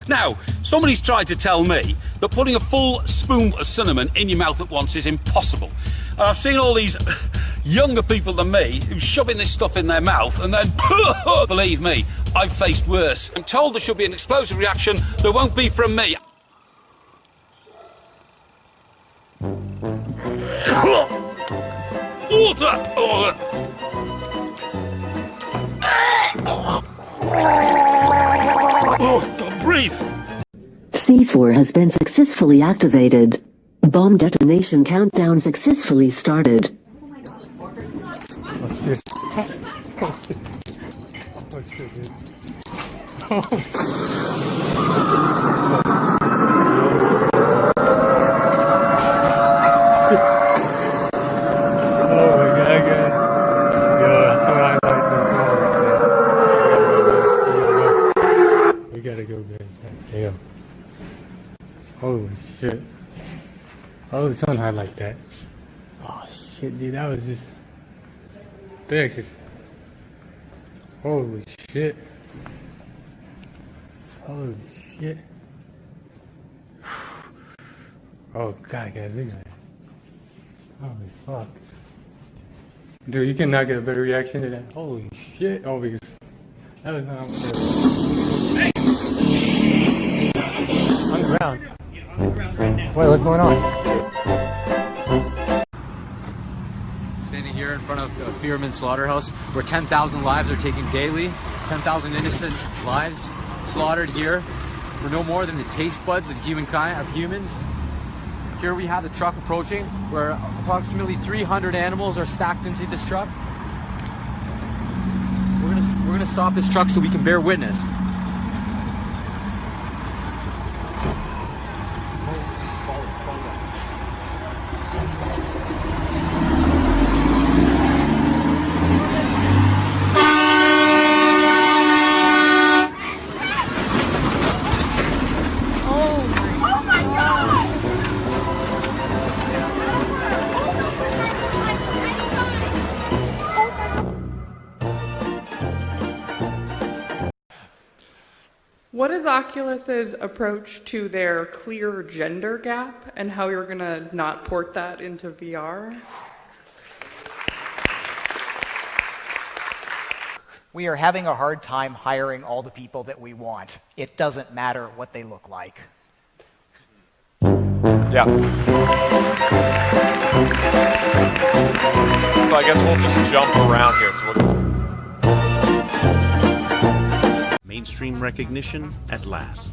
Now, somebody's tried to tell me that putting a full spoon of cinnamon in your mouth at once is impossible. And I've seen all these younger people than me who's shoving this stuff in their mouth and then, believe me, I've faced worse. I'm told there should be an explosive reaction. There won't be from me. Water! Oh, God, breathe! C4 has been successfully activated. Bomb detonation countdown successfully started. Oh shit. Oh shit. Oh shit, dude. Oh my god, guys. Yo, that's what I like this. We gotta go, guys. Damn. Holy shit. Oh, it's on high like that. Oh shit, dude, that was just... Thanks. Holy shit. Holy shit. Oh god, guys, look at that. Holy fuck. Dude, you cannot get a better reaction to that. Holy shit. Oh, because that was not good. Hey! On the ground. Wait, what's going on? Standing here in front of Fearman Slaughterhouse, where 10,000 lives are taken daily, 10,000 innocent lives slaughtered here for no more than the taste buds of humans. Here we have the truck approaching, where approximately 300 animals are stacked into this truck. We're gonna stop this truck so we can bear witness. What is Oculus's approach to their clear gender gap and how you're gonna not port that into VR? We are having a hard time hiring all the people that we want. It doesn't matter what they look like. Yeah. So I guess we'll just jump around here. So we'll... Mainstream recognition at last.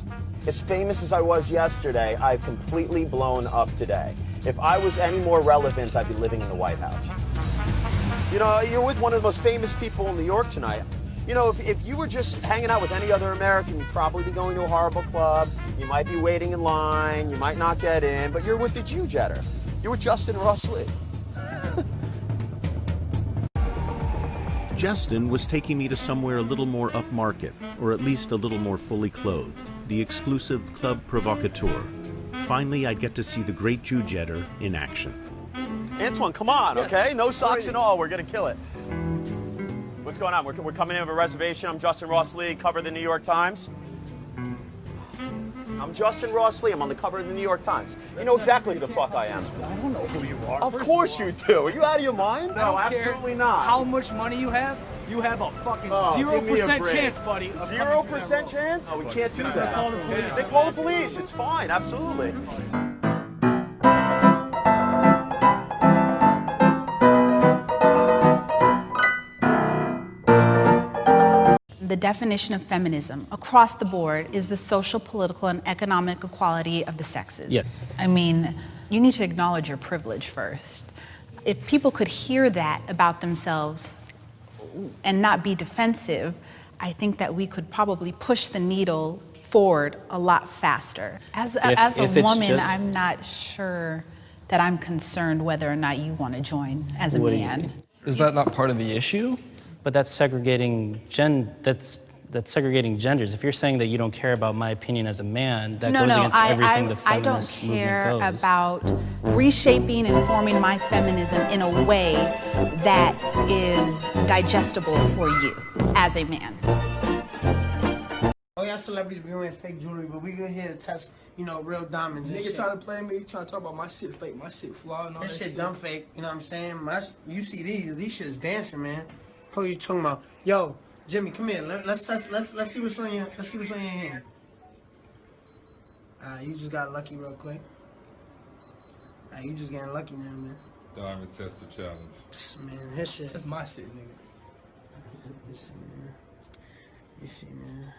As famous as I was yesterday, I've completely blown up today. If I was any more relevant, I'd be living in the White House. You know, you're with one of the most famous people in New York tonight. You know, if you were just hanging out with any other American, you'd probably be going to a horrible club. You might be waiting in line. You might not get in, but you're with the Jew Jetter. You're with Justin Ross Lee. Justin was taking me to somewhere a little more upmarket, or at least a little more fully clothed, the exclusive Club Provocateur. Finally, I get to see the great Jew Jetter in action. Antoine, come on, okay? No socks and all. We're going to kill it. What's going on? We're coming in with a reservation. I'm Justin Ross Lee, cover of the New York Times. I'm Justin Ross Lee. I'm on the cover of the New York Times. You know exactly who the fuck I am. I don't know who you are. Of course you do. Are you out of your mind? No, absolutely not. How much money you have? You have a fucking 0% chance, buddy. 0% chance? Oh, we can't do that. They call the police. They call the police. It's fine. Absolutely. The definition of feminism across the board is the social, political, and economic equality of the sexes. Yeah. I mean, you need to acknowledge your privilege first. If people could hear that about themselves and not be defensive, I think that we could probably push the needle forward a lot faster. As a woman, I'm not sure that I'm concerned whether or not you want to join as a man. Is that not part of the issue? But that's segregating that's segregating genders. If you're saying that you don't care about my opinion as a man, that goes against everything the feminist movement goes. I don't care about reshaping and forming my feminism in a way that is digestible for you as a man. Oh yeah, mad celebrities be wearing fake jewelry, but we here to test, you know, real diamonds. Nigga trying to play me, trying to talk about my shit fake, my shit flawed and all That that shit dumb fake, you know what I'm saying? You see these shit's dancing, man. What are you talking about? Yo, Jimmy, come here. Let's see what's on your hand. You just got lucky real quick. You just getting lucky now, man. Diamond tester challenge. Man, his shit. That's my shit, nigga. You see, man.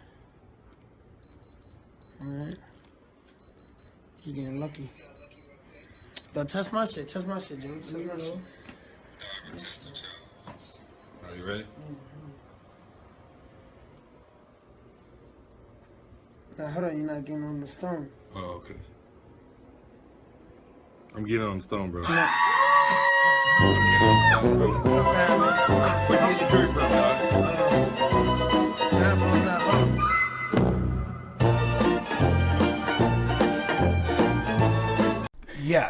Alright. He's getting lucky. Yo, test my shit, Jimmy. Test my shit. Are you ready? Now, hold on, you're not getting on the stone. Oh, okay. I'm getting on the stone, bro. No. Where'd you get your curry from, dog?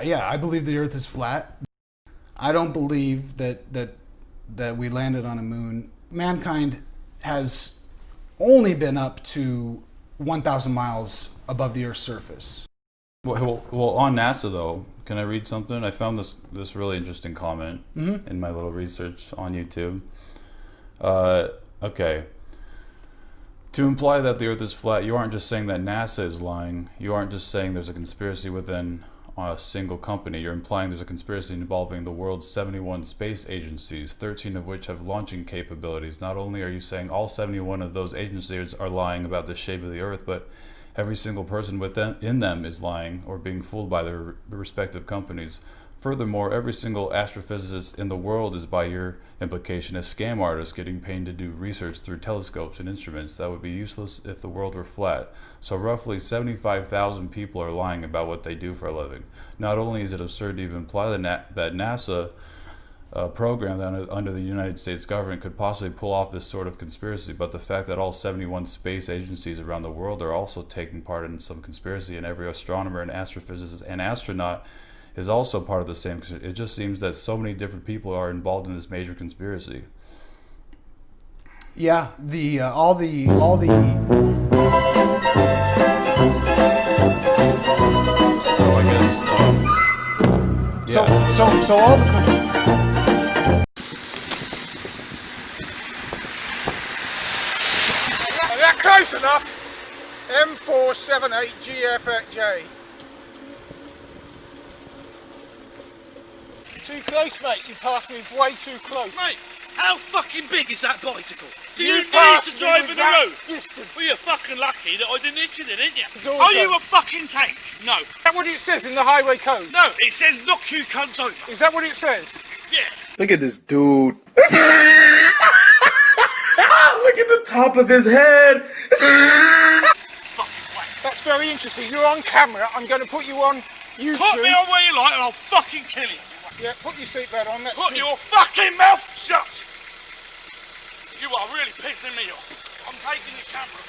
Yeah, I believe the Earth is flat. I don't believe that we landed on a moon. Mankind has only been up to 1,000 miles above the Earth's surface. Well, on NASA though, can I read something? I found this really interesting comment in my little research on YouTube. Okay. To imply that the Earth is flat, you aren't just saying that NASA is lying. You aren't just saying there's a conspiracy within a single company. You're implying there's a conspiracy involving the world's 71 space agencies, 13 of which have launching capabilities. Not only are you saying all 71 of those agencies are lying about the shape of the Earth, but every single person in them is lying or being fooled by their respective companies. Furthermore, every single astrophysicist in the world is, by your implication, a scam artist getting paid to do research through telescopes and instruments that would be useless if the world were flat. So roughly 75,000 people are lying about what they do for a living. Not only is it absurd to even imply that NASA program that under the United States government could possibly pull off this sort of conspiracy, but the fact that all 71 space agencies around the world are also taking part in some conspiracy, and every astronomer and astrophysicist and astronaut is also part of the same. It just seems that so many different people are involved in this major conspiracy. Yeah, all the. So I guess. Yeah. So all the countries. Is that close enough? M478GFJ. Too close, mate. You passed me way too close. Mate, how fucking big is that bicycle? Do You you need passed to me drive with in the that road? distance. Well, you're fucking lucky that I didn't hit you then, didn't you? It's all Are done. you a fucking tank? No. Is that what it says in the highway code? No, it says knock you cunts over. Is that what it says? Yeah. Look at this dude. Look at the top of his head. That's very interesting. You're on camera. I'm going to put you on YouTube. Put me on where you like and I'll fucking kill you. Yeah, put your seatbelt on. That's Put good. your fucking mouth shut. You are really pissing me off. I'm taking the camera.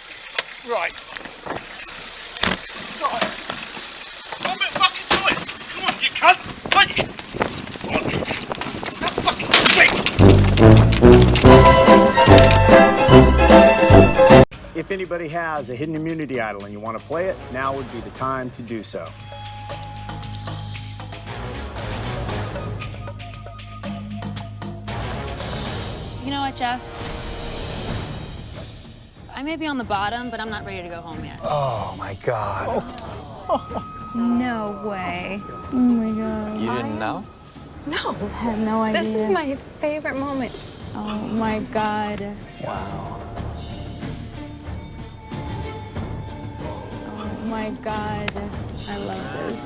Right. Right. I'm a bit fucking tight. Come on, you cunt. Take it. That fucking thing. If anybody has a hidden immunity idol and you want to play it, now would be the time to do so. You know what, Jeff? I may be on the bottom, but I'm not ready to go home yet. Oh my God. No way. Oh my God. You didn't know? No. I had no idea. This is my favorite moment. Oh my God. Wow. Oh my God. I love this.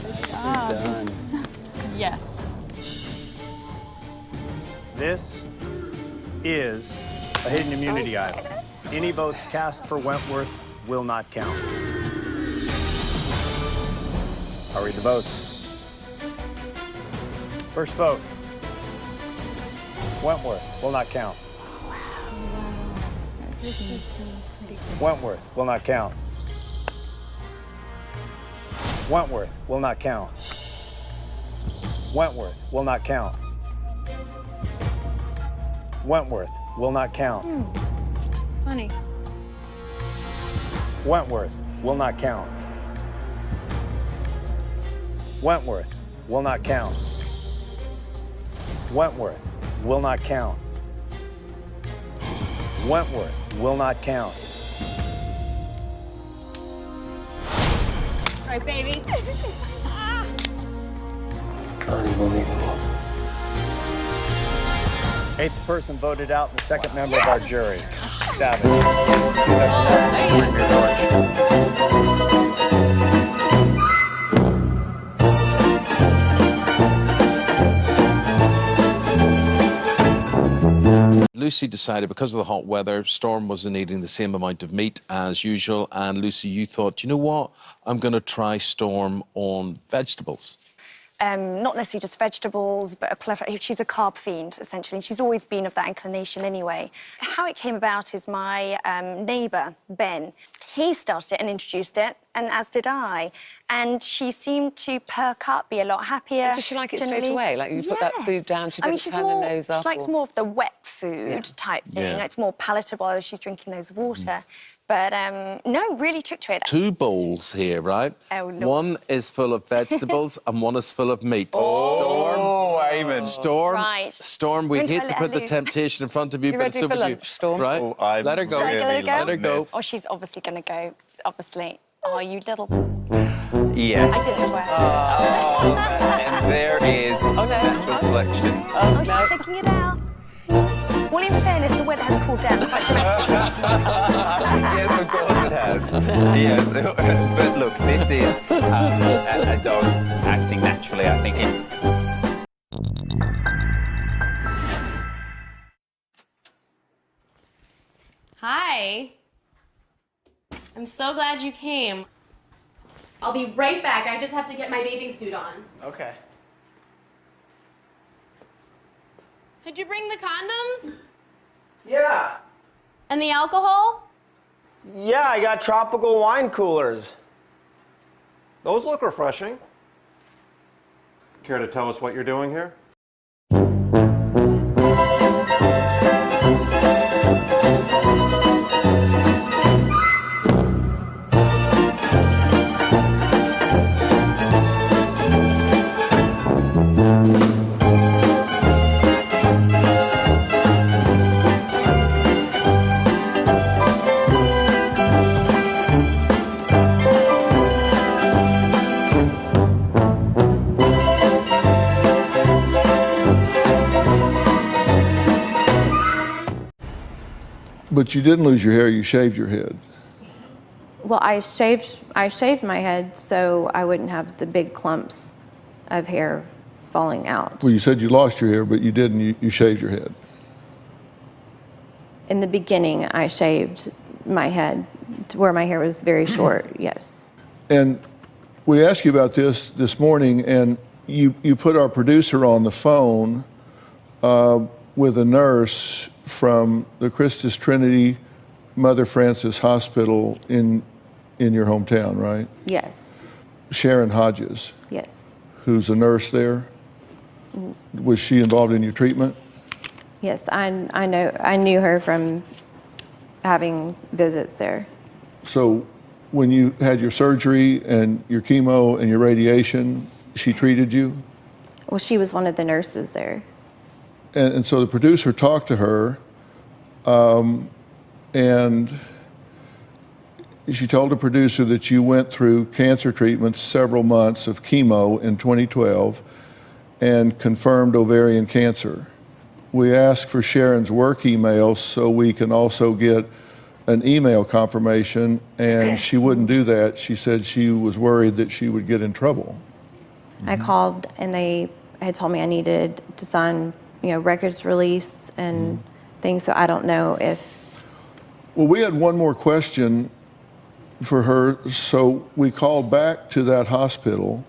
Good job. Yes. This is a hidden immunity idol. Any votes cast for Wentworth will not count. I'll read the votes. First vote. Wentworth will not count. Wentworth will not count. Wentworth will not count. Wentworth will not count. Wentworth will not count. Funny. Wentworth will not count. Wentworth will not count. Wentworth will not count. Wentworth will not count. All right, baby. Unbelievable. Eighth person voted out, and the second member of our jury. Savage. It's 2011. Lucy decided because of the hot weather, Storm wasn't eating the same amount of meat as usual, and Lucy, you thought, you know what, I'm going to try Storm on vegetables. Not necessarily just vegetables, but she's a carb fiend, essentially. And she's always been of that inclination anyway. How it came about is my neighbour, Ben, he started it and introduced it, and as did I. And she seemed to perk up, be a lot happier. Does she like it generally. straight away? Like, you put that food down, she doesn't turn her nose up? She likes more of the wet food type thing. Yeah. It's more palatable as she's drinking loads of water. But no, really took to it. 2 bowls here, right? Oh, Lord. One is full of vegetables and one is full of meat. Oh, amen. Storm, Right. Storm, we Don't hate let to her put the loose. temptation in front of you, You but it's ready over for to you. lunch, Storm? Right? Oh, I'm Let her go. Should I let her go? Let her go. Oh, she's obviously going to go, obviously. Oh, you little... Yes. I didn't swear. And there is natural selection. Oh, she's checking it out. Well, in fairness, the weather has cooled down quite dramatically. Yes, of course it has. Yes, but look, this is a dog acting naturally. I think it. Hi. I'm so glad you came. I'll be right back. I just have to get my bathing suit on. Okay. Did you bring the condoms? Yeah. And the alcohol? Yeah, I got tropical wine coolers. Those look refreshing. Care to tell us what you're doing here? But you didn't lose your hair, you shaved your head. Well, I shaved my head so I wouldn't have the big clumps of hair falling out. Well, you said you lost your hair, but you didn't, you shaved your head. In the beginning, I shaved my head to where my hair was very short, yes. And we asked you about this morning, and you put our producer on the phone with a nurse from the Christus Trinity Mother Francis Hospital in your hometown, right? Yes, Sharon Hodges, yes, who's a nurse there. Was she involved in your treatment? yes. I knew her from having visits there. So when you had your surgery and your chemo and your radiation, she treated you? Well, she was one of the nurses there. And so the producer talked to her, and she told the producer that you went through cancer treatments, several months of chemo in 2012, and confirmed ovarian cancer. We asked for Sharon's work email so we can also get an email confirmation, and she wouldn't do that. She said she was worried that she would get in trouble. I called and they had told me I needed to sign, records release and things, so I don't know if... Well, we had one more question for her, so we called back to that hospital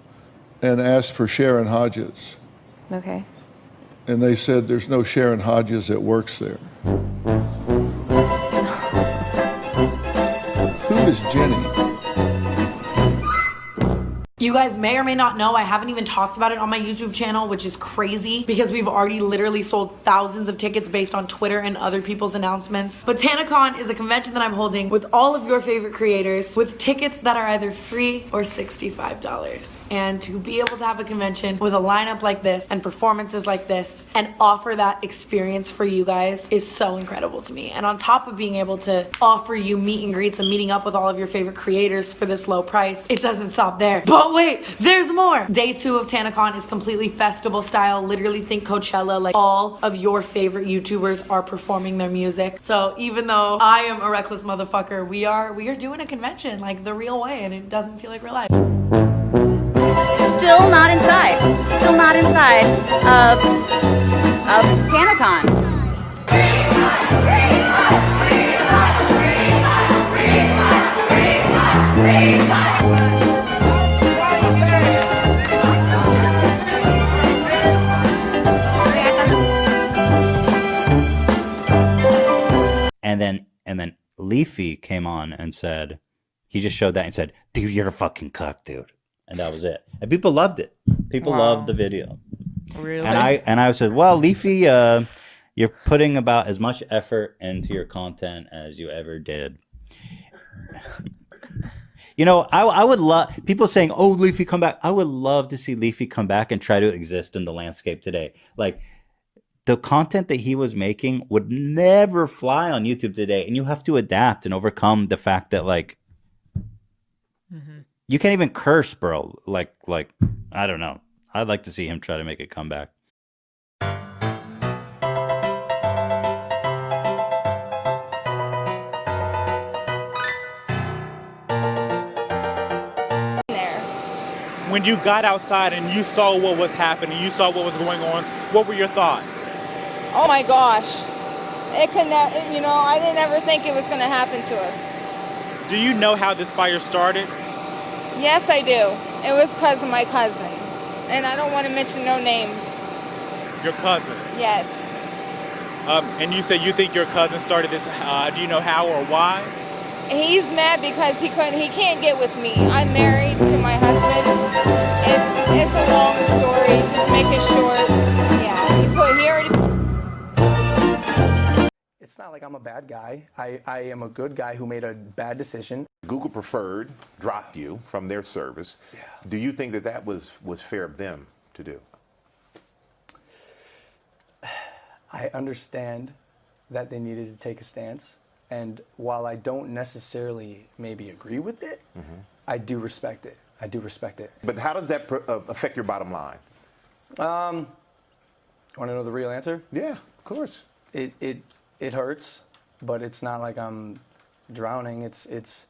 and asked for Sharon Hodges. Okay. And they said there's no Sharon Hodges that works there. Who is Jenny? You guys may or may not know, I haven't even talked about it on my YouTube channel, which is crazy because we've already literally sold thousands of tickets based on Twitter and other people's announcements. But TanaCon is a convention that I'm holding with all of your favorite creators with tickets that are either free or $65. And to be able to have a convention with a lineup like this and performances like this and offer that experience for you guys is so incredible to me. And on top of being able to offer you meet and greets and meeting up with all of your favorite creators for this low price, it doesn't stop there. But wait, there's more. Day 2 of TanaCon is completely festival style. Literally think Coachella, like all of your favorite YouTubers are performing their music. So even though I am a reckless motherfucker, we are doing a convention like the real way, and it doesn't feel like real life. Still not inside. Still not inside of TanaCon. And then Leafy came on and said, he just showed that and said, "Dude, you're a fucking cuck, dude." And that was it. And people loved it. People loved the video. Really? And I said, well, Leafy, you're putting about as much effort into your content as you ever did. You know, I would love people saying, "Oh, Leafy, come back." I would love to see Leafy come back and try to exist in the landscape today. Like, the content that he was making would never fly on YouTube today, and you have to adapt and overcome the fact that, like, you can't even curse, bro. Like I don't know. I'd like to see him try to make a comeback. When you got outside and you saw what was happening, you saw what was going on, what were your thoughts? Oh my gosh. It could never, you know, I didn't ever think it was going to happen to us. Do you know how this fire started? Yes, I do. It was because of my cousin. And I don't want to mention no names. Your cousin? Yes. And you say you think your cousin started this. Do you know how or why? He's mad because he can't get with me. I'm married to my husband. It's a long story. Just make it short. Yeah, he already. It's not like I'm a bad guy. I am a good guy who made a bad decision. Google Preferred dropped you from their service. Yeah. Do you think that that was fair of them to do? I understand that they needed to take a stance. And while I don't necessarily maybe agree with it, I do respect it. I do respect it. But how does that affect your bottom line? Want to know the real answer? Yeah, of course. It hurts, but it's not like I'm drowning. It's.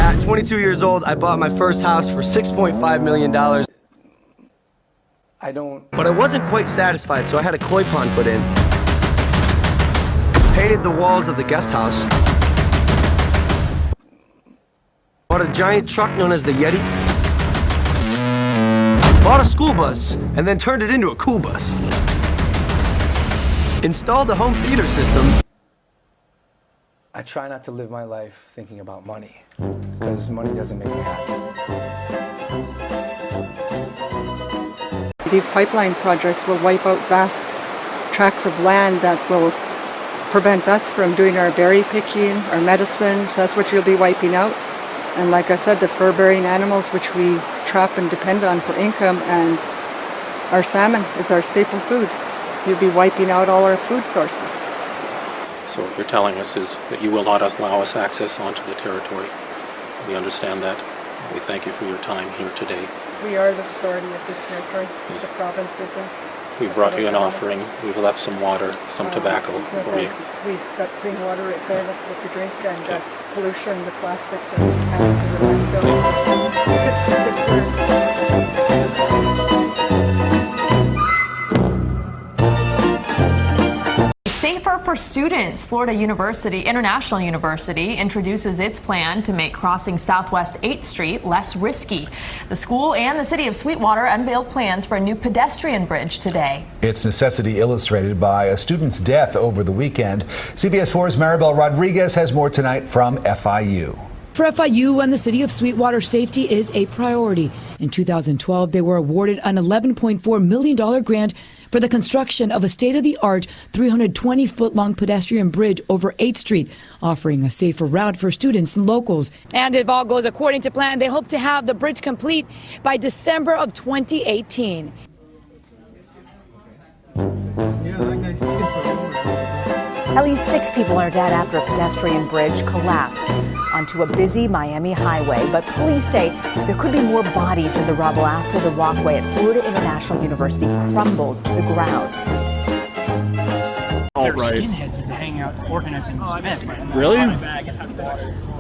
At 22 years old, I bought my first house for $6.5 million. I don't. But I wasn't quite satisfied, so I had a koi pond put in. Painted the walls of the guest house. Bought a giant truck known as the Yeti. Bought a school bus, and then turned it into a cool bus. Installed a home theater system. I try not to live my life thinking about money, because money doesn't make me happy. These pipeline projects will wipe out vast tracts of land that will prevent us from doing our berry picking, our medicines. That's what you'll be wiping out. And like I said, the fur-bearing animals which we trap and depend on for income, and our salmon is our staple food. You'll be wiping out all our food sources. So what you're telling us is that you will not allow us access onto the territory. We understand that. We thank you for your time here today. We are the authority of this territory. Yes. The province isn't. We brought you an offering. We've left some water, some tobacco for you. We've got clean water right there. That's what we drink, and that's pollution, the plastic that we pass to the landfill. Safer for students. Florida International University introduces its plan to make crossing Southwest 8th Street less risky. The school and the city of Sweetwater unveiled plans for a new pedestrian bridge today. Its necessity illustrated by a student's death over the weekend. CBS 4's Maribel Rodriguez has more tonight from FIU. For FIU and the city of Sweetwater, safety is a priority. In 2012, they were awarded an $11.4 million grant for the construction of a state-of-the-art 320-foot-long pedestrian bridge over 8th Street, offering a safer route for students and locals. And if all goes according to plan, they hope to have the bridge complete by December of 2018. At least 6 people are dead after a pedestrian bridge collapsed onto a busy Miami highway. But police say there could be more bodies in the rubble after the walkway at Florida International University crumbled to the ground. They're skinheads that hang out organizing this event. Really?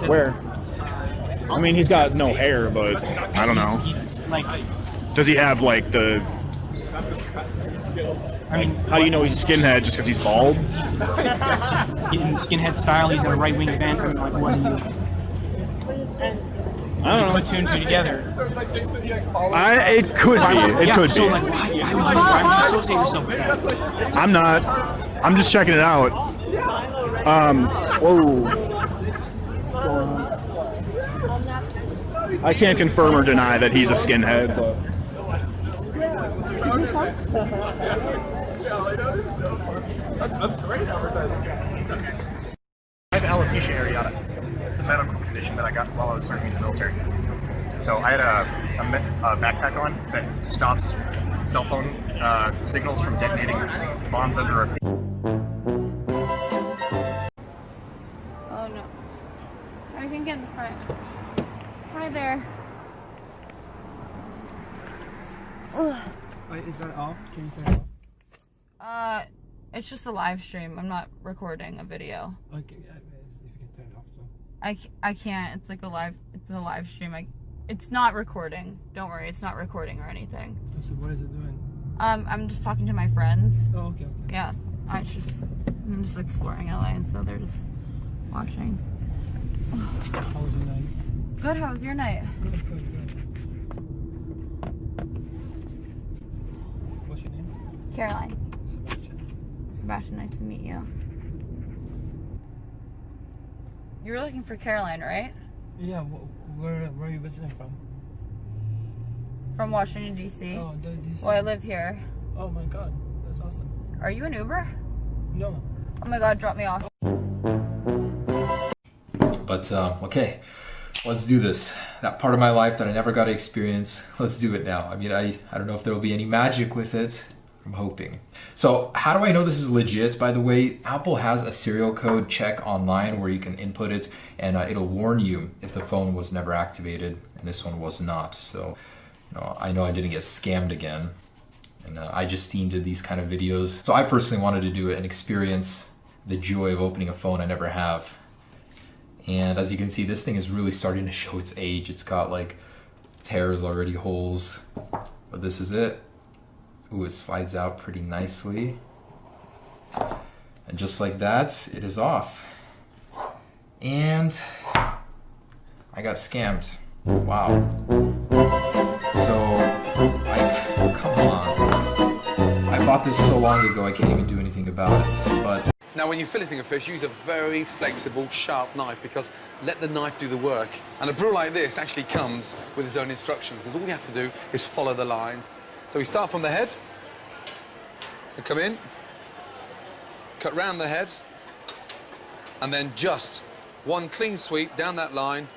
Where? I mean, he's got no hair, but I don't know. Does he have like the... I mean, how do you know he's a skinhead just because he's bald? In skinhead style, he's at a right-wing event. I mean, like, what do you... I don't know. Put two and two together. It could be. It could so, be. like, why would you associate yourself with that? I'm not. I'm just checking it out. Whoa. I can't confirm or deny that he's a skinhead, but... That's great advertising. I have alopecia areata. It's a medical condition that I got while I was serving in the military. So I had a backpack on that stops cell phone signals from detonating bombs under our feet. Oh no. I can get in the front. Hi there. Ugh. Wait, is that off? Can you turn it off? It's just a live stream. I'm not recording a video. Okay, if you can turn it off, so. I can't. It's like a live stream. It's not recording. Don't worry, it's not recording or anything. So what is it doing? I'm just talking to my friends. Oh, okay. Yeah, I'm just exploring LA, and so they're just watching. How was your night? Good. How was your night? Good. What's your name? Caroline. Sebastian, nice to meet you. You were looking for Caroline, right? Yeah, where are you visiting from? From Washington, D.C. Oh, D.C. Well, I live here. Oh my god, that's awesome. Are you an Uber? No. Oh my god, drop me off. But, okay, let's do this. That part of my life that I never got to experience, let's do it now. I mean, I don't know if there will be any magic with it. I'm hoping. So how do I know this is legit? By the way, Apple has a serial code check online where you can input it and it'll warn you if the phone was never activated, and this one was not. So I know I didn't get scammed again. And I just did these kind of videos. So I personally wanted to do it and experience the joy of opening a phone I never have. And as you can see, this thing is really starting to show its age. It's got like tears already, holes, but this is it. Ooh, it slides out pretty nicely. And just like that, it is off. And I got scammed. Wow. So, come on. I bought this so long ago, I can't even do anything about it, but... Now, when you're filleting a fish, use a very flexible, sharp knife, because let the knife do the work. And a brew like this actually comes with its own instructions, because all you have to do is follow the lines. So we start from the head, and come in, cut round the head, and then just one clean sweep down that line,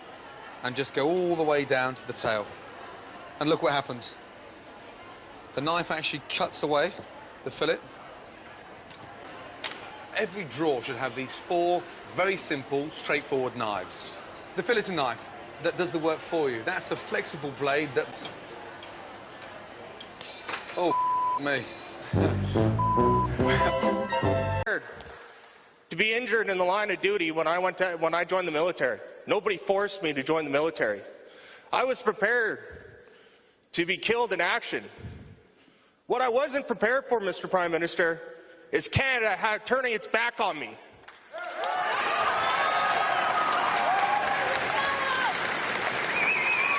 and just go all the way down to the tail. And look what happens. The knife actually cuts away the fillet. Every drawer should have these 4 very simple, straightforward knives. The filleting knife that does the work for you. That's a flexible blade that... Oh, me. To be injured in the line of duty when I joined the military. Nobody forced me to join the military. I was prepared to be killed in action. What I wasn't prepared for, Mr. Prime Minister, is Canada turning its back on me.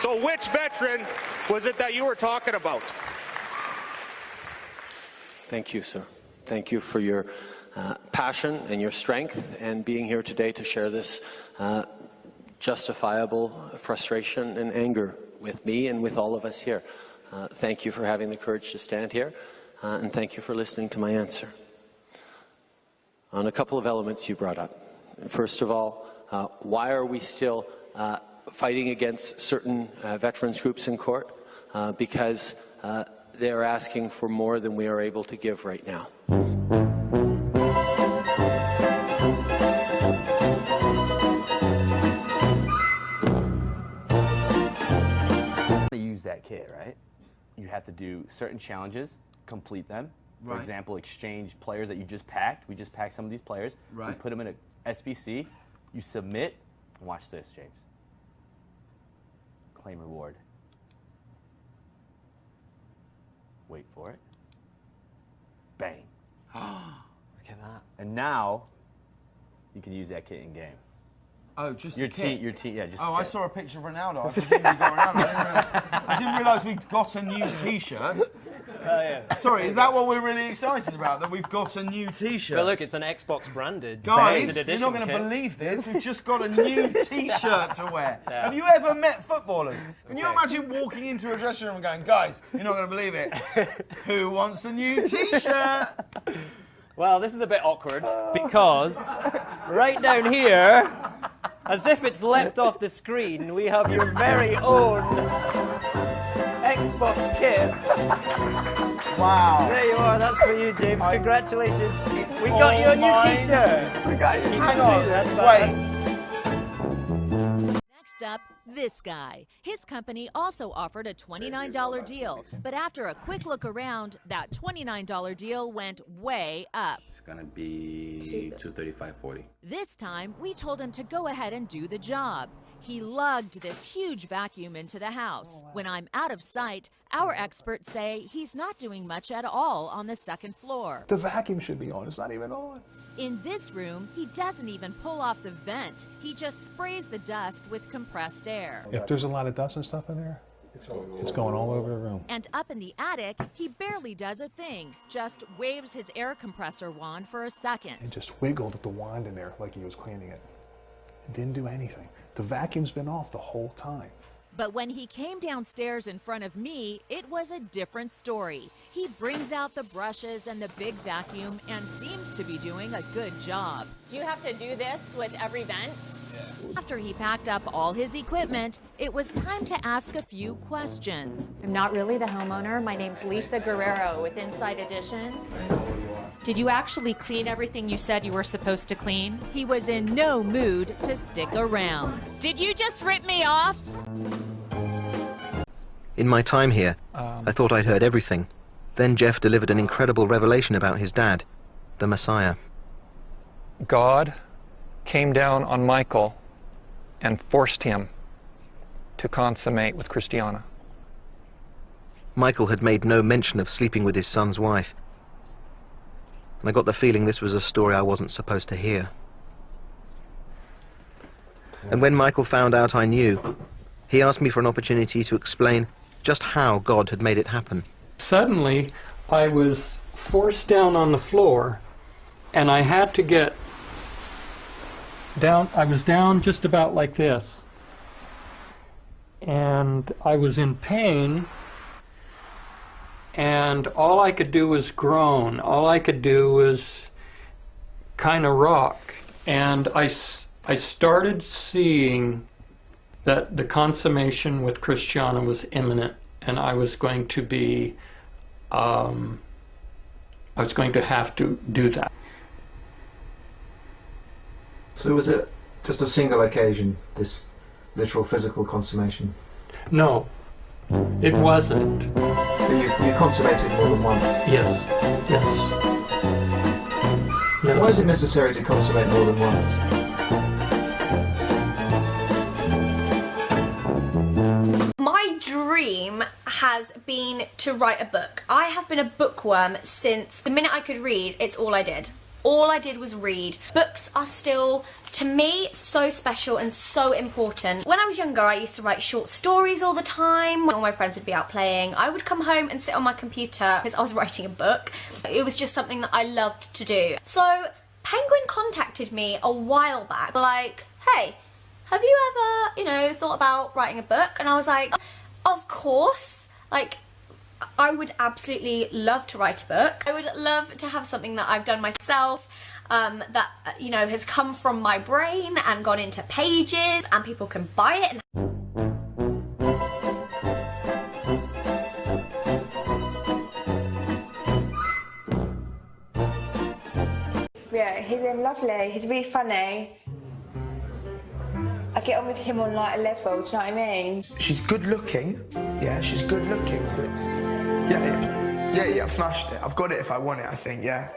So which veteran was it that you were talking about? Thank you, sir. Thank you for your justifiable frustration and anger with me and with all of us here. Thank you for having the courage to stand here, and thank you for listening to my answer. On a couple of elements you brought up. First of all, why are we still fighting against certain veterans groups in court? Because they're asking for more than we are able to give right now. To use that kit, right? You have to do certain challenges, complete them. For example, exchange players that you just packed. We just packed some of these players. We put them in a SBC. You submit. And watch this, James. Claim reward. Wait for it. Bang. Look at that. And now, you can use that kit in game. Oh, just your the kit? Your team, yeah. Just oh, I saw a picture of Ronaldo. I presumed we got Ronaldo. I didn't realise we'd got a new T-shirt. Yeah. Sorry, is that what we're really excited about? That we've got a new T-shirt? But look, it's an Xbox branded. Guys, you're not going to believe this. We've just got a new T-shirt to wear. Yeah. Have you ever met footballers? Can you imagine walking into a dressing room and going, guys, you're not going to believe it. Who wants a new T-shirt? Well, this is a bit awkward because right down here, as if it's leapt off the screen, we have your very own Xbox kit. Wow. There you are, that's for you, James. Congratulations. We got you a new T-shirt. We got you. Hang on. Wait. Next up, this guy. His company also offered a $29 deal, but after a quick look around, that $29 deal went way up. It's gonna be $235.40. This time, we told him to go ahead and do the job. He lugged this huge vacuum into the house. When I'm out of sight, our experts say he's not doing much at all on the second floor. The vacuum should be on. It's not even on. In this room, he doesn't even pull off the vent. He just sprays the dust with compressed air. If there's a lot of dust and stuff in there, it's going all over the room. And up in the attic, he barely does a thing, just waves his air compressor wand for a second. He just wiggled the wand in there like he was cleaning it. It didn't do anything. The vacuum's been off the whole time. But when he came downstairs in front of me, it was a different story. He brings out the brushes and the big vacuum and seems to be doing a good job. Do you have to do this with every vent? After he packed up all his equipment, it was time to ask a few questions. I'm not really the homeowner. My name's Lisa Guerrero with Inside Edition. Did you actually clean everything you said you were supposed to clean? He was in no mood to stick around. Did you just rip me off? In my time here, I thought I'd heard everything. Then Jeff delivered an incredible revelation about his dad, the Messiah. God came down on Michael and forced him to consummate with Christiana. Michael had made no mention of sleeping with his son's wife. And I got the feeling this was a story I wasn't supposed to hear. And when Michael found out I knew, he asked me for an opportunity to explain just how God had made it happen. Suddenly, I was forced down on the floor, and I had to get down. I was down just about like this, and I was in pain, and all I could do was groan. All I could do was kind of rock, and I started seeing that the consummation with Christiana was imminent, and I was going to be, I was going to have to do that. So was it just a single occasion, this literal physical consummation? No, it wasn't. But you consummated more than once? Yes, yes. Yes. Why is it necessary to consummate more than once? My dream has been to write a book. I have been a bookworm since the minute I could read. It's all I did. All I did was read. Books are still, to me, so special and so important. When I was younger, I used to write short stories all the time. When all my friends would be out playing, I would come home and sit on my computer because I was writing a book. It was just something that I loved to do. So Penguin contacted me a while back, like, hey, have you ever, you know, thought about writing a book? And I was like, of course. Like, I would absolutely love to write a book. I would love to have something that I've done myself, that, you know, has come from my brain and gone into pages and people can buy it. Yeah, he's lovely. He's really funny. I get on with him on like a level, do you know what I mean? She's good looking. Yeah, she's good looking, but yeah, I've smashed it. I've got it if I want it, I think, yeah.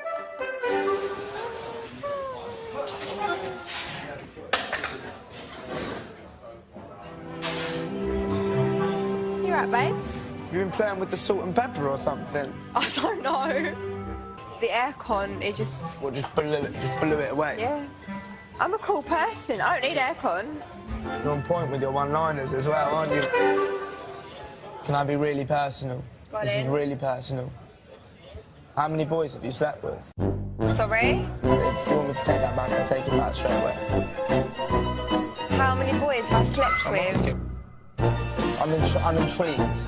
You right, babes? You've been playing with the salt and pepper or something? I don't know. The aircon, it just... Well, just blew it away? Yeah. I'm a cool person. I don't need aircon. You're on point with your one-liners as well, aren't you? Can I be really personal? This is really personal. How many boys have you slept with? Sorry? If you want me to take that back, I'll take it back straight away. How many boys have I slept with? I'm intrigued.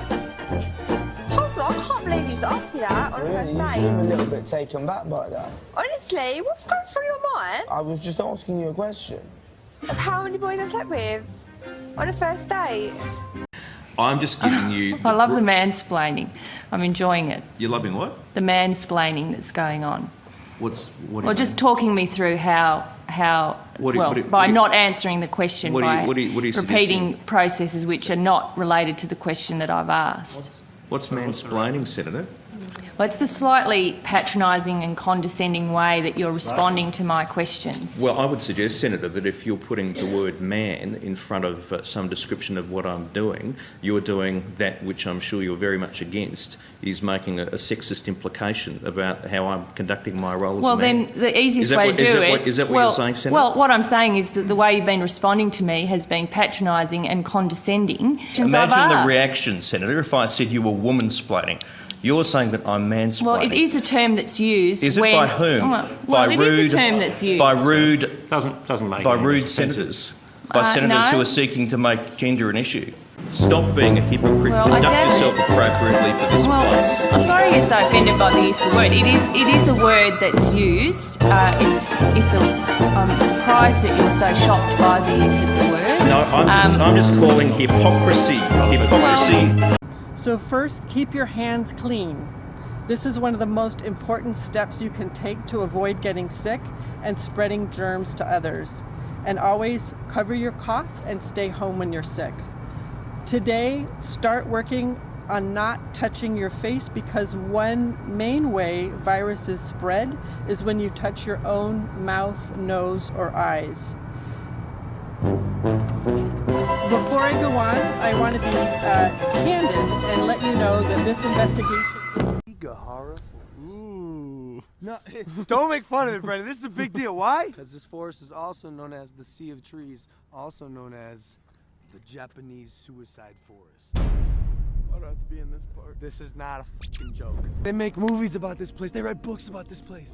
Hold on, I can't believe you just asked me that on a first You date. seem a little bit taken back by that. Honestly, what's going through your mind? I was just asking you a question. Of how many boys I slept with on a first date? I'm just giving you... I love the mansplaining. I'm enjoying it. You're loving what? The mansplaining that's going on. What Well, just talking me through how by not answering the question, by repeating processes which are not related to the question that I've asked. What's mansplaining, Senator? Well, it's the slightly patronising and condescending way that you're responding to my questions. Well, I would suggest, Senator, that if you're putting the word man in front of some description of what I'm doing, you're doing that which I'm sure you're very much against, is making a sexist implication about how I'm conducting my role as a man. Well, then the easiest way to do it... Is that what you're saying, Senator? Well, what I'm saying is that the way you've been responding to me has been patronising and condescending. Imagine the reaction, Senator, if I said you were womansplaining. You're saying that I'm mansplaining. Well, it is a term that's used. Is it by whom? Well, it is a term that's used. By rude. Doesn't make. By rude senators. By senators who are seeking to make gender an issue. Stop being a hypocrite. Conduct yourself appropriately for this place. I'm sorry you're so offended by the use of the word. It is a word that's used. I'm surprised that you're so shocked by the use of the word. No, I'm just calling hypocrisy. Hypocrisy. So first, keep your hands clean. This is one of the most important steps you can take to avoid getting sick and spreading germs to others. And always cover your cough and stay home when you're sick. Today, start working on not touching your face, because one main way viruses spread is when you touch your own mouth, nose, or eyes. Before I go on, I want to be candid and let you know that this investigation... Ooh. No, don't make fun of it, Brendan. This is a big deal. Why? Because this forest is also known as the Sea of Trees, also known as the Japanese Suicide Forest. Why do I have to be in this part? This is not a fucking joke. They make movies about this place. They write books about this place.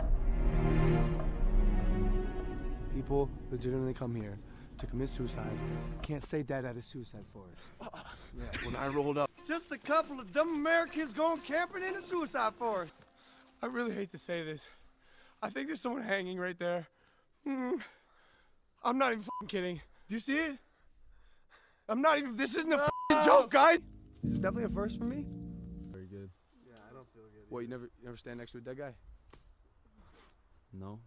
People legitimately come here to commit suicide. Can't say that at a suicide forest. Yeah, when I rolled up. Just a couple of dumb Americans going camping in a suicide forest. I really hate to say this. I think there's someone hanging right there. I'm not even fucking kidding. Do you see it? I'm not even, this isn't a fucking joke, guys. This is definitely a first for me. Very good. Yeah, I don't feel good. What, you never stand next to a dead guy? No.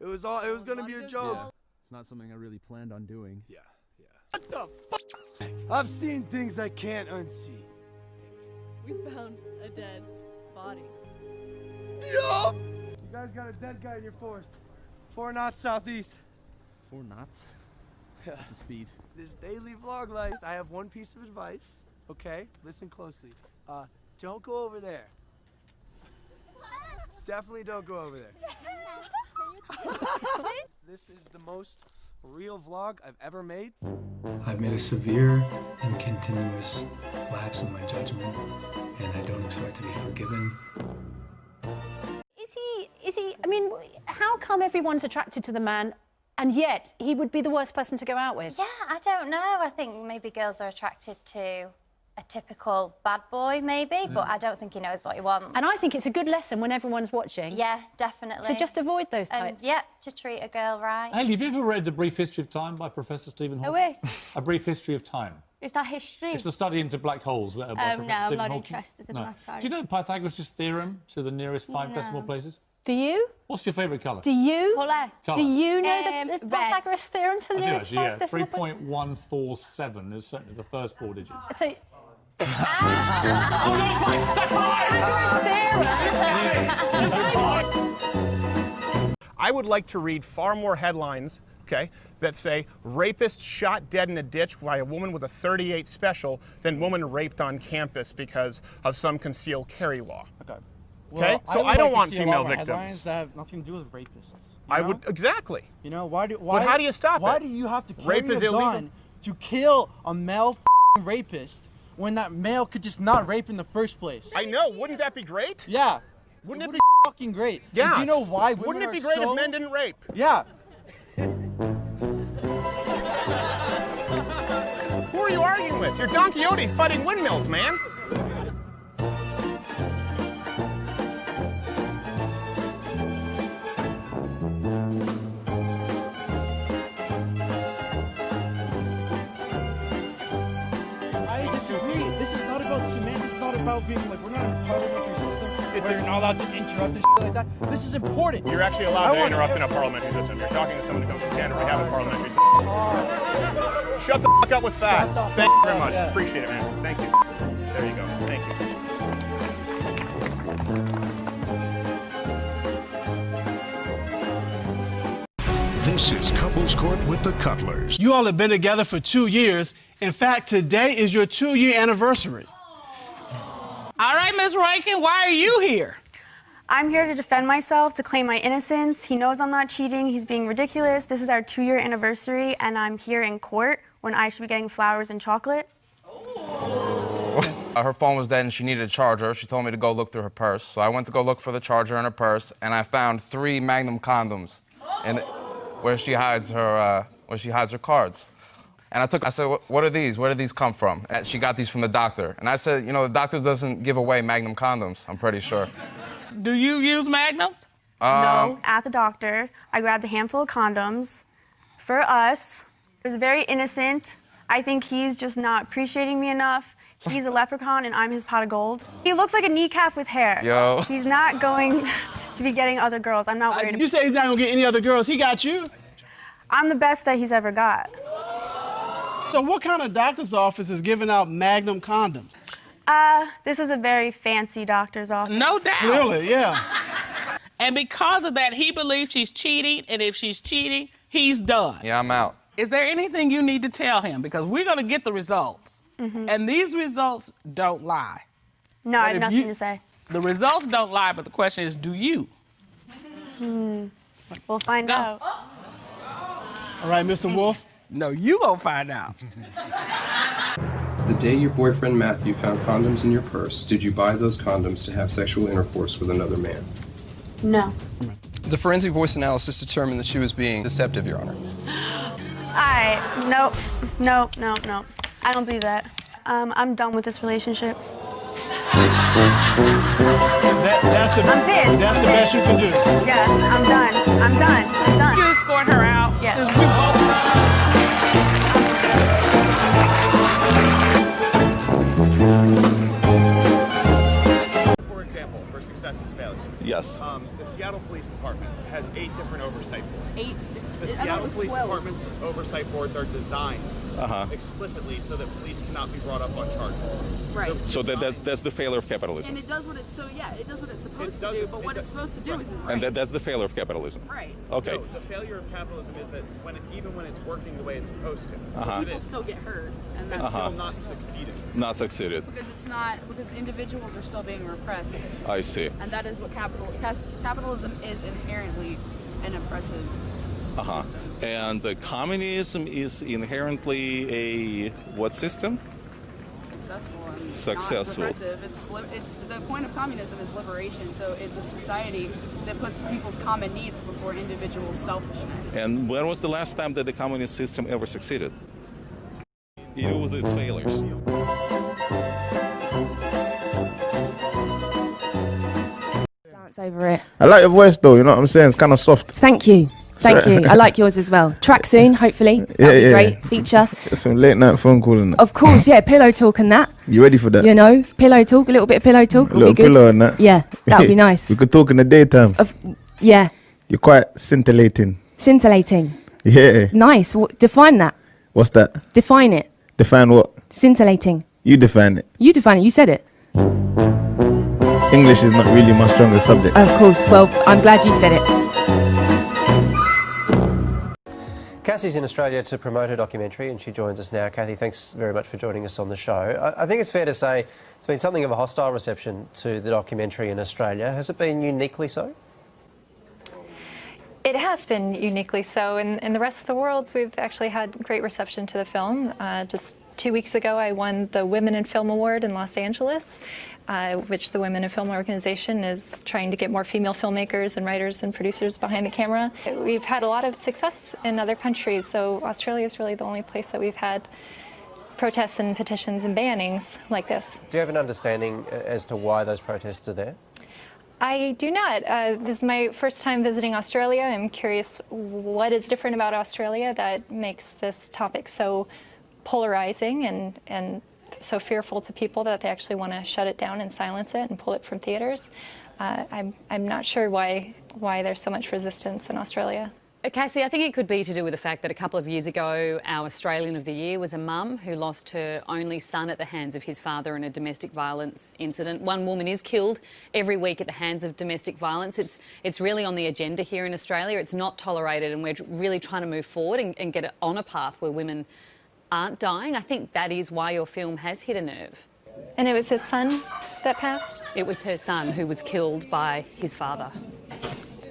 It was gonna be a joke. Yeah. It's not something I really planned on doing. Yeah. What the f? I've seen things I can't unsee. We found a dead body. Yup! You guys got a dead guy in your forest. 4 knots southeast. 4 knots? Yeah. That's the speed. This daily vlog life. I have one piece of advice. Okay, listen closely. Don't go over there. Definitely don't go over there. This is the most real vlog I've ever made. I've made a severe and continuous lapse in my judgment, and I don't expect to be forgiven. Is he, I mean, how come everyone's attracted to the man and yet he would be the worst person to go out with. Yeah, I don't know. I think maybe girls are attracted to a typical bad boy, maybe, but I don't think he knows what he wants. And I think it's a good lesson when everyone's watching. Yeah, definitely. So just avoid those types. Yeah, to treat a girl right. Hayley, have you ever read A Brief History of Time by Professor Stephen Hawking? wait. A Brief History of Time. Is that history? It's a study into black holes. By Professor No, I'm Stephen not Hawking. interested in No. that, sorry. Do you know Pythagoras' theorem to the nearest 5 No. decimal places? Do you? What's your favourite colour? Do you? Colour. Do you know the red. Pythagoras theorem to the I do nearest actually, 5 decimal places? 3.147 is certainly the first 4 digits. So, I would like to read far more headlines, okay, that say rapist shot dead in a ditch by a woman with a .38 special than woman raped on campus because of some concealed carry law. Okay. Well, So I don't want female victims. Headlines that have nothing to do with rapists. I would exactly. You know why? But how do you stop why it? do you have to carry Rape is a illegal. gun to kill a male rapist when that male could just not rape in the first place? I know. Wouldn't that be great? Yeah. Wouldn't it be fucking great? Yes. And do you know why women Wouldn't it are be great so... if men didn't rape? Yeah. Who are you arguing with? You're Don Quixote fighting windmills, man. I disagree. This is not about semantics. It's not about being like, we're not in a parliamentary system where you're not allowed to interrupt and shit like that. This is important. You're actually allowed to interrupt in a parliamentary system. You're talking to someone who comes from Canada. We have a parliamentary system. Shut the fuck up with facts. Thank you very much. Appreciate it, man. Thank you. There you go. Thank you. This is Couples Court with the Cutlers. You all have been together for 2 years. In fact, today is your 2-year anniversary. All right, Ms. Rankin, why are you here? I'm here to defend myself, to claim my innocence. He knows I'm not cheating. He's being ridiculous. This is our 2-year anniversary, and I'm here in court when I should be getting flowers and chocolate. Her phone was dead and she needed a charger. She told me to go look through her purse. So I went to go look for the charger in her purse, and I found 3 Magnum condoms where she hides her cards. And I said, what are these? Where did these come from? And she got these from the doctor. And I said, you know, the doctor doesn't give away Magnum condoms, I'm pretty sure. Do you use Magnums? No, at the doctor, I grabbed a handful of condoms for us. It was very innocent. I think he's just not appreciating me enough. He's a leprechaun and I'm his pot of gold. He looks like a kneecap with hair. Yo. He's not going to be getting other girls. I'm not worried about. You say he's not gonna get any other girls. He got you. I'm the best that he's ever got. So what kind of doctor's office is giving out Magnum condoms? This was a very fancy doctor's office. No doubt. Clearly, yeah. And because of that, he believes she's cheating, and if she's cheating, he's done. Yeah, I'm out. Is there anything you need to tell him? Because we're going to get the results. And these results don't lie. No, I have nothing to say. The results don't lie, but the question is, do you? We'll find out. All right, Mr. Wolf. No, you gonna find out. The day your boyfriend Matthew found condoms in your purse, did you buy those condoms to have sexual intercourse with another man? No. The forensic voice analysis determined that she was being deceptive, Your Honor. Nope. I don't believe that. I'm done with this relationship. That's the best you can do. Yeah, I'm done. You escort her out. Yeah. For example, for success is failure. Yes. The Seattle Police Department has 8 different oversight boards. 8? The Seattle Police Department's oversight boards are designed explicitly so that police cannot be brought up on charges. Right. So that's the failure of capitalism. And it does what it's supposed to do, but what it's supposed to do isn't right. And that's the failure of capitalism. Right. Okay. No, the failure of capitalism is that even when it's working the way it's supposed to, People still get hurt, and it's that's still not succeeding. Not succeeded. because individuals are still being repressed. I see. And that is what capitalism is inherently an oppressive system. And the communism is inherently a what system? successful and Successful. not repressive. It's the point of communism is liberation. So it's a society that puts people's common needs before individual selfishness. And when was the last time that the communist system ever succeeded? It was its failures. Dance over it. I like your voice though, you know what I'm saying? It's kind of soft. Thank you. Thank you. I like yours as well. Track soon, hopefully. That'd be great. Feature. Get some late night phone call and that. Of course, yeah. Pillow talk and that. You ready for that? You know, pillow talk. A little bit of pillow talk. A Will little be good. pillow and that. Yeah, that would be nice. We could talk in the daytime. Yeah. You're quite scintillating. Scintillating. Yeah. Nice. Define that. What's that? Define it. Define what? Scintillating. You define it. You define it. You said it. English is not really my strongest subject. Of course. Well, I'm glad you said it. Cassie's in Australia to promote her documentary and she joins us now. Cathy, thanks very much for joining us on the show. I think it's fair to say it's been something of a hostile reception to the documentary in Australia. Has it been uniquely so? It has been uniquely so. In the rest of the world, we've actually had great reception to the film. Just 2 weeks ago, I won the Women in Film Award in Los Angeles, which the Women in Film organization is trying to get more female filmmakers and writers and producers behind the camera. We've had a lot of success in other countries, so Australia is really the only place that we've had protests and petitions and bannings like this. Do you have an understanding as to why those protests are there? I do not. This is my first time visiting Australia. I'm curious what is different about Australia that makes this topic so polarizing and so fearful to people that they actually want to shut it down and silence it and pull it from theaters. I'm not sure why there's so much resistance in Australia. Cassie, I think it could be to do with the fact that a couple of years ago, our Australian of the Year was a mum who lost her only son at the hands of his father in a domestic violence incident. One woman is killed every week at the hands of domestic violence. It's really on the agenda here in Australia. It's not tolerated, and we're really trying to move forward and get it on a path where women aren't dying. I think that is why your film has hit a nerve. And it was his son that passed? It was her son who was killed by his father.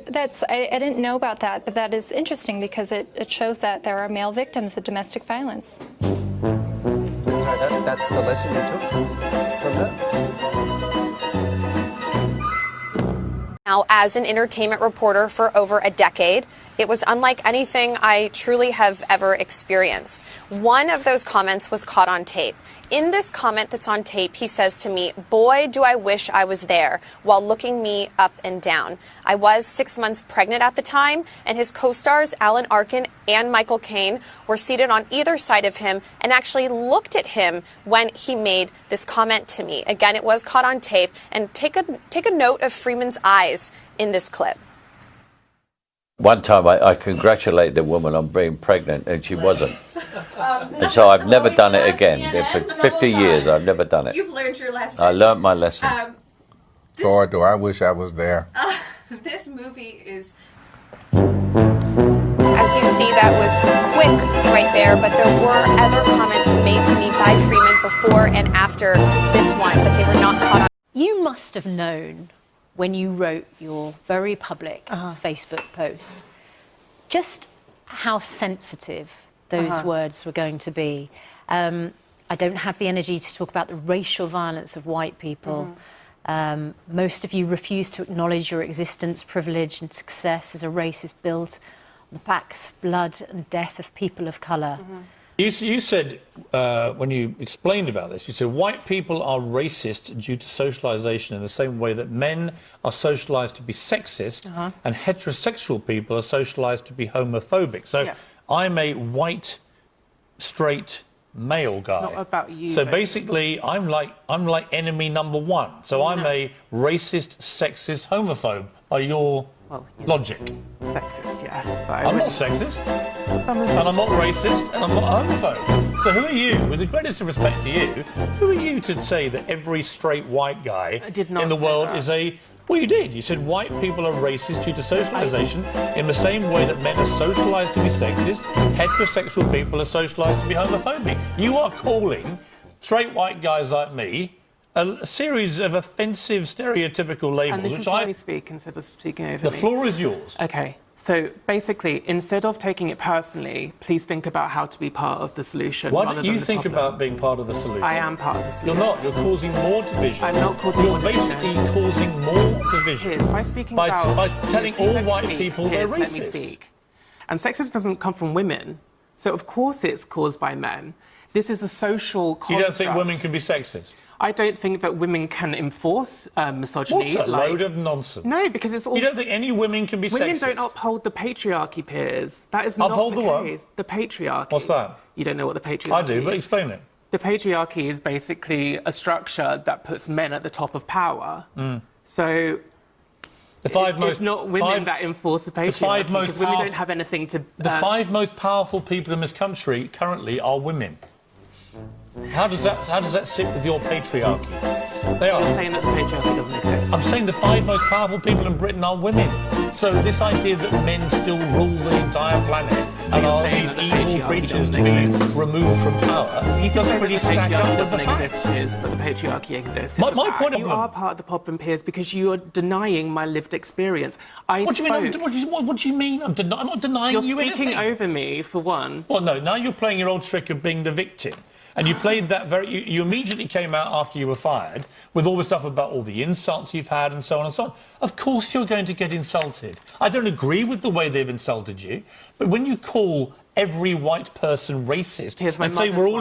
I didn't know about that, but that is interesting because it shows that there are male victims of domestic violence. So that's the lesson you took from that? Now, as an entertainment reporter for over a decade, it was unlike anything I truly have ever experienced. One of those comments was caught on tape. In this comment that's on tape, he says to me, "Boy, do I wish I was there," while looking me up and down. I was 6 months pregnant at the time, and his co-stars Alan Arkin and Michael Caine were seated on either side of him and actually looked at him when he made this comment to me. Again, it was caught on tape, and take a note of Freeman's eyes in this clip. One time I congratulated the woman on being pregnant and she wasn't. And so I've never done it again. For 50 years I've never done it. You've learned your lesson. I learned my lesson. Boy, do I wish I was there. This movie is... As you see, that was quick right there, but there were other comments made to me by Freeman before and after this one, but they were not caught on. You must have known when you wrote your very public Facebook post just how sensitive those words were going to be. I don't have the energy to talk about the racial violence of white people. Most of you refuse to acknowledge your existence, privilege and success as a race is built on the backs, blood and death of people of colour. You said, when you explained about this, you said white people are racist due to socialisation in the same way that men are socialised to be sexist and heterosexual people are socialised to be homophobic. So I'm a white, straight male guy. It's not about you. So basically, I'm like enemy number one. So I'm a racist, sexist, homophobe by your logic. Sexist, yes. But I'm not sexist, and I'm not racist, and I'm not a homophobe. So who are you, with the greatest of respect to you, who are you to say that every straight white guy in the world is a... Well, you did. You said white people are racist due to socialisation in the same way that men are socialised to be sexist, heterosexual people are socialised to be homophobic. You are calling straight white guys like me a series of offensive, stereotypical labels, and this which is why we speak instead of speaking over The me. floor is yours. Okay. So basically, instead of taking it personally, please think about how to be part of the solution. Why rather don't than you the think problem. about being part of the solution? I am part of the solution. You're not. You're causing more division. I'm not causing more division. You're basically causing more division. Piers, by speaking by telling Piers, all let me white speak. people Piers, they're let me racist. speak. And sexism doesn't come from women. So of course it's caused by men. This is a social construct. You don't think women can be sexist? I don't think that women can enforce misogyny. What a load of nonsense. No, because it's all... You don't think any women can be women sexist? Women don't uphold the patriarchy, Piers. That is Uphold not the the case. what? The patriarchy. What's that? You don't know what the patriarchy I do, but is. explain it. The patriarchy is basically a structure that puts men at the top of power. So... it's not women that enforce the patriarchy, because women don't have anything to... The 5 most powerful people in this country currently are women. How does that sit with your patriarchy? They are. You're saying that the patriarchy doesn't exist. I'm saying the 5 most powerful people in Britain are women. So this idea that men still rule the entire planet and are these evil creatures to be removed from power, You can say really that the stack up patriarchy with the doesn't facts. exist, Piers, but the patriarchy exists. My It's a fact. point of You are part of the problem, Piers, because you are denying my lived experience. What do you mean? What do you mean? I'm not denying You're you anything. speaking over me, for one. Well, no. Now you're playing your old trick of being the victim. And you played that you immediately came out after you were fired with all the stuff about all the insults you've had and so on and so on. Of course you're going to get insulted. I don't agree with the way they've insulted you, but when you call every white person racist and say we're all...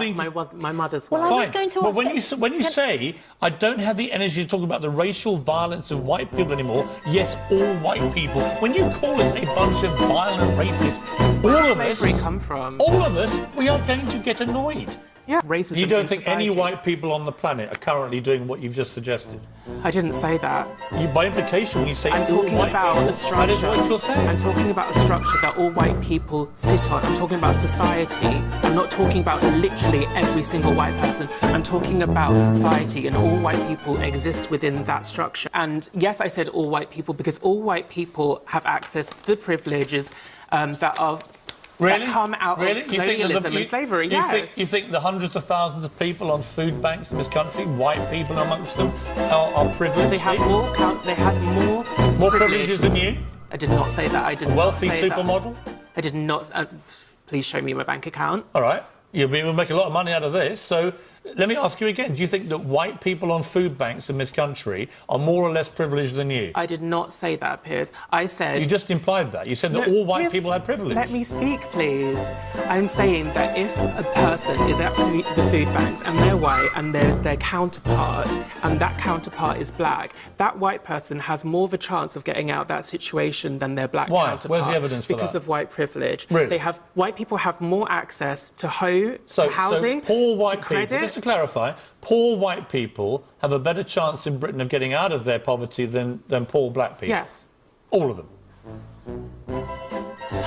My mother's Well, white. I was going to But ask... when you say, I don't have the energy to talk about the racial violence of white people anymore, yes, all white people, when you call us a bunch of violent racists, all of us... come from? All of us, we are going to get annoyed. Yeah, racism. You don't in think any society. white people on the planet are currently doing what you've just suggested? I didn't say that. By implication, when you say I'm all talking white about people, a structure. that is what you're saying. I'm talking about a structure that all white people sit on. I'm talking about society. I'm not talking about literally every single white person. I'm talking about society, and all white people exist within that structure. And yes, I said all white people because all white people have access to the privileges that are... Really? That come out of colonialism and slavery, yes. You think the hundreds of thousands of people on food banks in this country, white people amongst them, are privileged? They have more more privileges than you? I did not say that. I did not wealthy say supermodel? That. I did not. Please show me my bank account. All right. You'll make a lot of money out of this. So let me ask you again. Do you think that white people on food banks in this country are more or less privileged than you? I did not say that, Piers. I said... You just implied that. You said that all white people have privilege. Let me speak, please. I'm saying that if a person is at the food banks and they're white and there's their counterpart and that counterpart is black, that white person has more of a chance of getting out of that situation than their black counterpart. Where's the evidence for that? Because of white privilege. Really? White people have more access to housing, so poor white to credit. People, just to clarify, poor white people have a better chance in Britain of getting out of their poverty than poor black people? Yes. All of them?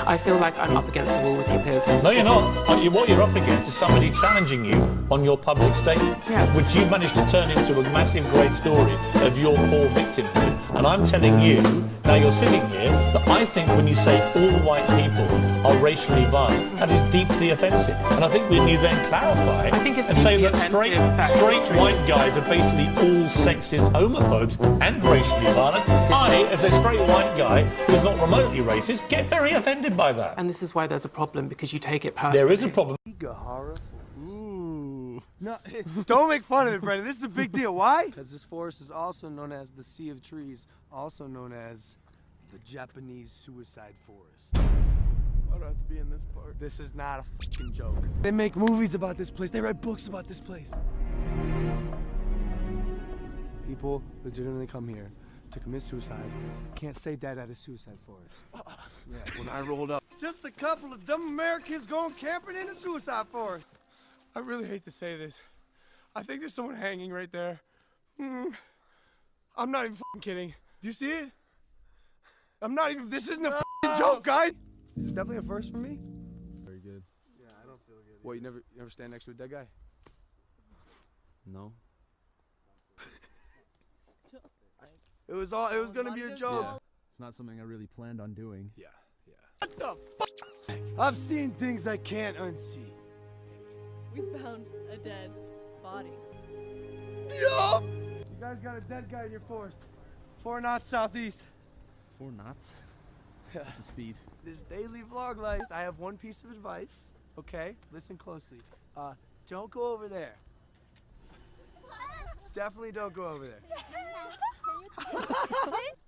I feel like I'm up against the wall with you, Piers. No, you're not. What you're up against is somebody challenging you on your public statements, which you managed to turn into a massive, great story of your poor victimhood. And I'm telling you, now you're sitting here, that I think when you say all white people are racially violent, that is deeply offensive. And I think when you then clarify and say that straight white guys are basically all sexist homophobes and racially violent, I, as a straight white guy who's not remotely racist, get very offended by that. And this is why there's a problem, because you take it personally. There is a problem. Ooh. No, don't make fun of it, Brendan. This is a big deal. Why? Because this forest is also known as the Sea of Trees, also known as the Japanese Suicide Forest. I don't have to be in this part. This is not a fucking joke. They make movies about this place. They write books about this place. People legitimately come here to commit suicide. Can't say that at a suicide forest. Yeah, when I rolled up. Just a couple of dumb Americans going camping in a suicide forest. I really hate to say this. I think there's someone hanging right there. I'm not even fucking kidding. Do you see it? I'm not even, this isn't a fucking joke, guys. This is definitely a first for me. Very good. Yeah, I don't feel good. What, you never stand next to a dead guy? No. It was gonna be a joke. Yeah. It's not something I really planned on doing. Yeah. What the f? I've seen things I can't unsee. We found a dead body. Yup! You guys got a dead guy in your forest. 4 knots southeast. 4 knots? the speed. This daily vlog life. I have one piece of advice, okay? Listen closely. Don't go over there. Definitely don't go over there.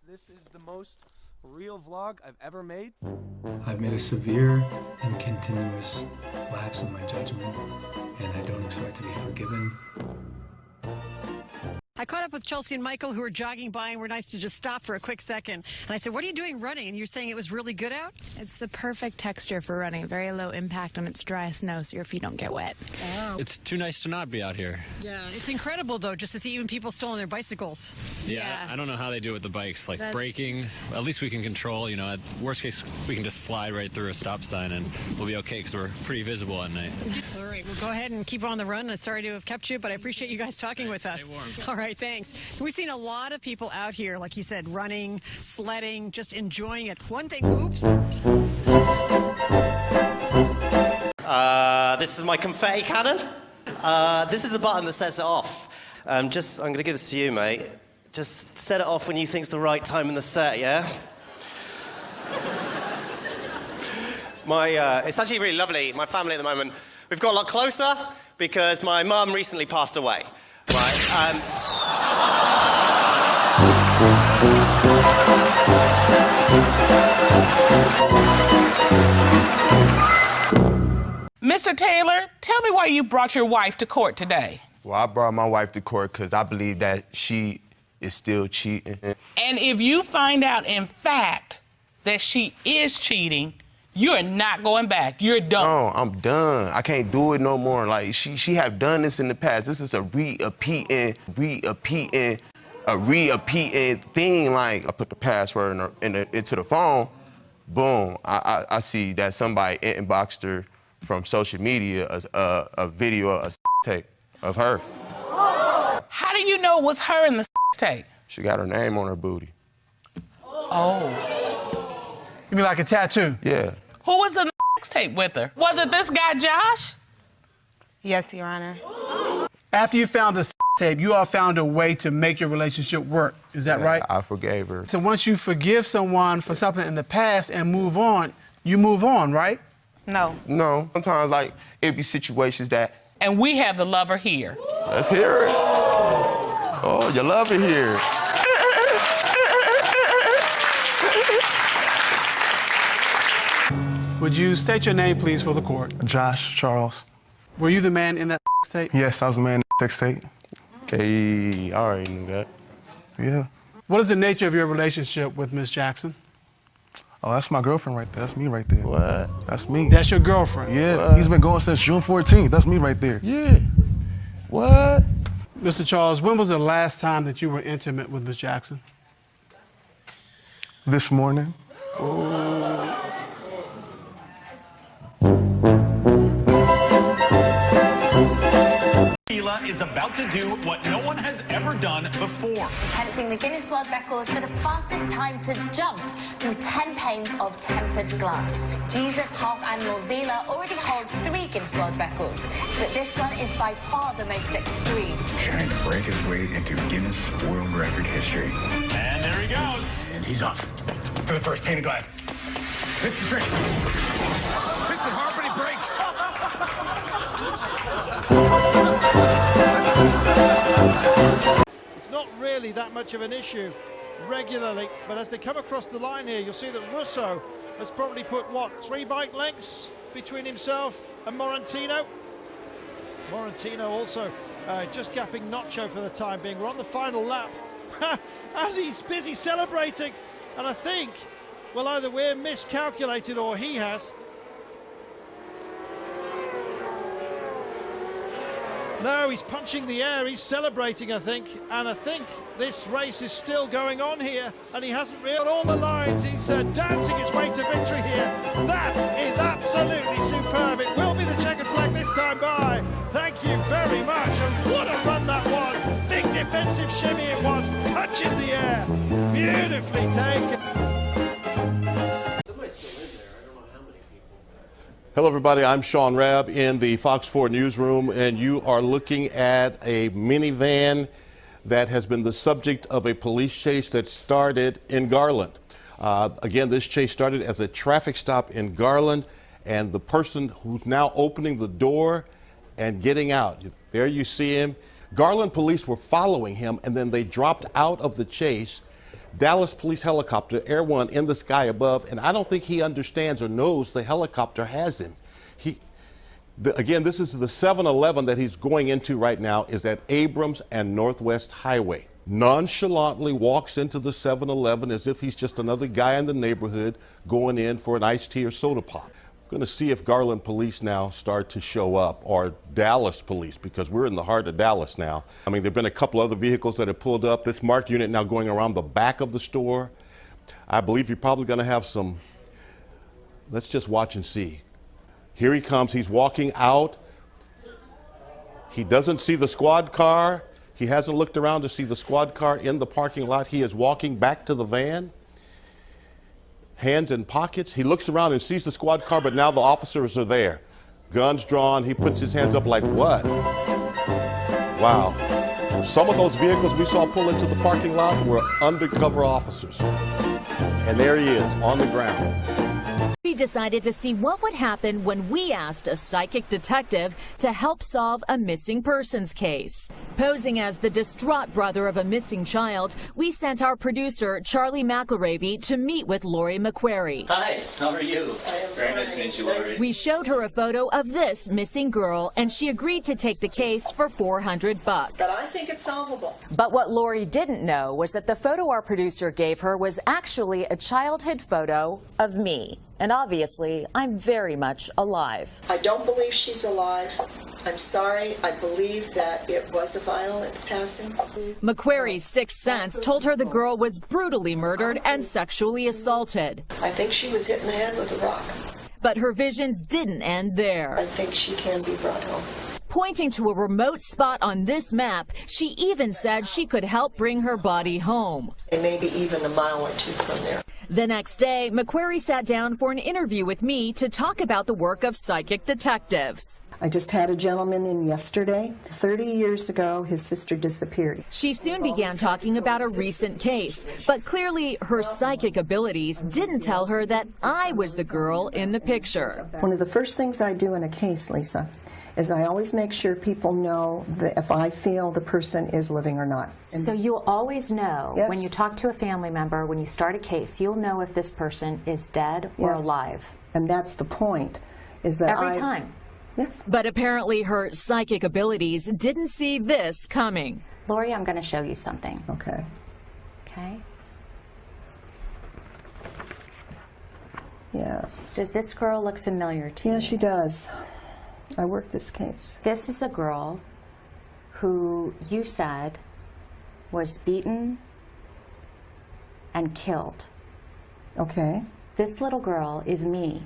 This is the most real vlog I've ever made. I've made a severe and continuous lapse in my judgment, and I don't expect to be forgiven. I caught up with Chelsea and Michael, who were jogging by and were nice to just stop for a quick second. And I said, what are you doing running? And you're saying it was really good out? It's the perfect texture for running. Very low impact on its dry snow, so your feet don't get wet. Oh. It's too nice to not be out here. Yeah, it's incredible, though, just to see even people still on their bicycles. Yeah, I don't know how they do it with the bikes. Like braking, at least we can control. You know, at worst case, we can just slide right through a stop sign and we'll be okay because we're pretty visible at night. All right, well, go ahead and keep on the run. I'm sorry to have kept you, but I appreciate you guys talking with us. Stay warm. All right, thanks. We've seen a lot of people out here, like you said, running, sledding, just enjoying it. One thing, oops. This is my confetti cannon. This is the button that sets it off. I'm going to give this to you, mate. Just set it off when you think's the right time in the set, yeah? It's actually really lovely. My family at the moment, we've got a lot closer because my mum recently passed away, right? Mr. Taylor, tell me why you brought your wife to court today. Well, I brought my wife to court because I believe that she is still cheating. And if you find out, in fact, that she is cheating, you're not going back. You're done. No, I'm done. I can't do it no more. Like, she have done this in the past. This is a repeating thing. Like, I put the password into the phone, boom, I see that somebody inboxed her from social media a video, a tape of her. How do you know it was her in the tape? She got her name on her booty. Oh. You mean like a tattoo? Yeah. Who was in the tape with her? Was it this guy, Josh? Yes, Your Honor. After you found the tape, you all found a way to make your relationship work. Is that right? I forgave her. So once you forgive someone for something in the past and move on, you move on, right? No. No. Sometimes, like, it'd be situations that... And we have the lover here. Let's hear it. Oh, you love it here. Would you state your name, please, for the court? Josh Charles. Were you the man in that tape? Yes, I was the man in the tape. Hey, I already knew that. Yeah. What is the nature of your relationship with Miss Jackson? Oh, that's my girlfriend right there. That's me right there. What? That's me. That's your girlfriend? Yeah, What? he's been going since June 14th. That's me right there. Yeah. What? Mr. Charles, when was the last time that you were intimate with Miss Jackson? This morning. Is about to do what no one has ever done before. Attempting the Guinness World Record for the fastest time to jump through 10 panes of tempered glass. Jesus Half Animal Vila already holds 3 Guinness World Records, but this one is by far the most extreme. Trying to break his way into Guinness World Record history. And there he goes. And he's off for the first pane of glass. Hits the train. Hits it hard, but he breaks. It's not really that much of an issue regularly, but as they come across the line here, you'll see that Russo has probably put, what, 3 bike lengths between himself and Morantino? Morantino also just gapping Nacho for the time being. We're on the final lap as he's busy celebrating, and I think, well, either we're miscalculated or he has. No, he's punching the air, he's celebrating, I think, and I think this race is still going on here, and he hasn't reeled all the lines. He's dancing his way to victory here. That is absolutely superb. It will be the checkered flag this time by. Thank you very much, and what a run that was. Big defensive shimmy it was, punches the air, beautifully taken. Hello, everybody. I'm Sean Rabb in the Fox 4 newsroom, and you are looking at a minivan that has been the subject of a police chase that started in Garland. Again, this chase started as a traffic stop in Garland, and the person who's now opening the door and getting out, there you see him. Garland police were following him, and then they dropped out of the chase. Dallas police helicopter, Air One, in the sky above, and I don't think he understands or knows the helicopter has him. Again, this is the 7-Eleven that he's going into right now, is at Abrams and Northwest Highway. Nonchalantly walks into the 7-Eleven as if he's just another guy in the neighborhood going in for an iced tea or soda pop. Going to see if Garland police now start to show up, or Dallas police, because we're in the heart of Dallas now. I mean, there have been a couple other vehicles that have pulled up. This marked unit now going around the back of the store. I believe you're probably going to have some, let's just watch and see. Here he comes, he's walking out. He doesn't see the squad car. He hasn't looked around to see the squad car in the parking lot. He is walking back to the van. Hands in pockets. He looks around and sees the squad car, but now the officers are there. Guns drawn. He puts his hands up like, what? Wow. Some of those vehicles we saw pull into the parking lot were undercover officers. And there he is on the ground. We decided to see what would happen when we asked a psychic detective to help solve a missing persons case. Posing as the distraught brother of a missing child, we sent our producer, Charlie McElravy, to meet with Lori McQuarrie. Hi, how are you? Very nice to meet you, Lori. We showed her a photo of this missing girl, and she agreed to take the case for $400. But I think it's solvable. But what Lori didn't know was that the photo our producer gave her was actually a childhood photo of me. And obviously, I'm very much alive. I don't believe she's alive. I'm sorry. I believe that it was a violent passing. McQuarrie's sixth sense told her the girl was brutally murdered and sexually assaulted. I think she was hit in the head with a rock. But her visions didn't end there. I think she can be brought home. Pointing to a remote spot on this map, she even said she could help bring her body home. And maybe even a mile or two from there. The next day, McQuarrie sat down for an interview with me to talk about the work of psychic detectives. I just had a gentleman in yesterday. 30 years ago, his sister disappeared. She soon began talking about a recent case, but clearly her psychic abilities didn't tell her that I was the girl in the picture. One of the first things I do in a case, Lisa, is I always make sure people know that if I feel the person is living or not. So you'll always know, Yes. when you talk to a family member, when you start a case, you'll know if this person is dead or Yes. alive. And that's the point, is that Every time. Yes. But apparently her psychic abilities didn't see this coming. Lori, I'm going to show you something. Okay. Okay? Yes. Does this girl look familiar to you? Yes, she does. I worked this case. This is a girl who you said was beaten and killed. Okay. This little girl is me.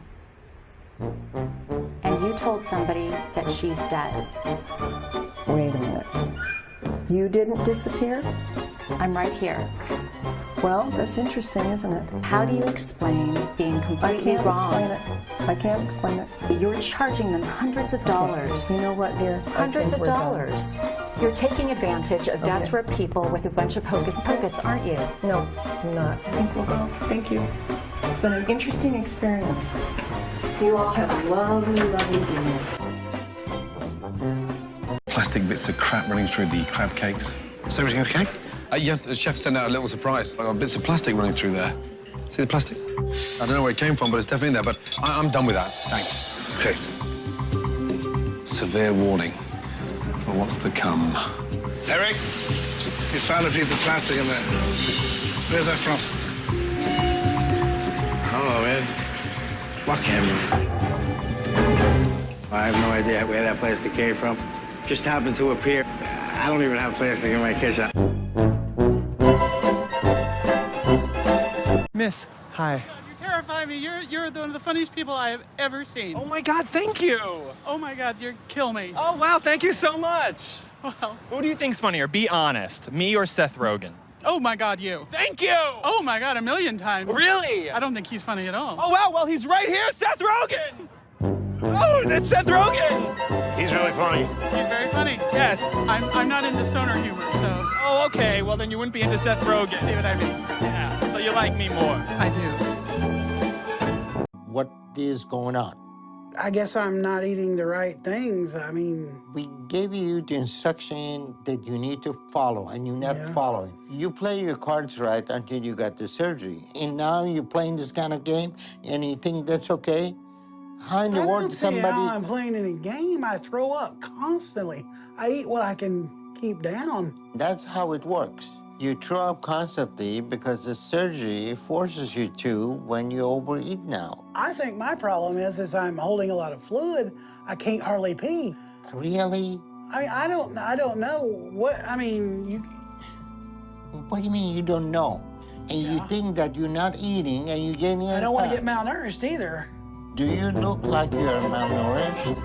And you told somebody that she's dead. Wait a minute. You didn't disappear? I'm right here. Well, that's interesting, isn't it? How do you explain being I completely can't wrong? explain it. I can't explain it. You're charging them hundreds of dollars. You know what, dear? I Hundreds think of we're done. dollars. You're taking advantage of desperate people with a bunch of hocus pocus, aren't you? No, I'm not. I think we'll go. Thank you. It's been an interesting experience. You all have a lovely, lovely evening. Plastic bits of crap running through the crab cakes. Is everything okay? Yeah, the chef sent out a little surprise. I got bits of plastic running through there. See the plastic? I don't know where it came from, but it's definitely in there. But I'm done with that. Thanks. Okay. Severe warning for what's to come. Eric, you found a piece of plastic in there. Where's that from? I don't know, man. Fuck him. I have no idea where that plastic came from. Just happened to appear. I don't even have plastic in my kitchen. Miss, hi. You're terrifying me. You're one of the funniest people I have ever seen. Oh my God, thank you. Oh my God, you kill me. Oh wow, thank you so much. Well, Who do you think's funnier? Be honest, me or Seth Rogen? oh my God, you. Thank you. Oh my God, a million times. Really? I don't think he's funny at all. Oh wow, well he's right here, Seth Rogen. Oh, that's Seth Rogen. He's really funny. He's very funny. Yes, I'm not into stoner humor, so. Oh, okay. Well, then you wouldn't be into Seth Rogen. See what I mean? Yeah. So you like me more. I do. What is going on? I guess I'm not eating the right things. I mean, We gave you the instruction that you need to follow, and you're not following. You play your cards right until you got the surgery. And now you're playing this kind of game, and you think that's okay? How in the I world don't see somebody... how I'm playing any game. I throw up constantly. I eat what I can keep down. That's how it works. You throw up constantly because the surgery forces you to when you overeat now. I think my problem is I'm holding a lot of fluid. I can't hardly pee. Really? I mean, I don't know what, I mean, you... What do you mean you don't know? And you think that you're not eating and you're getting... I don't want to get malnourished either. Do you look like you're malnourished?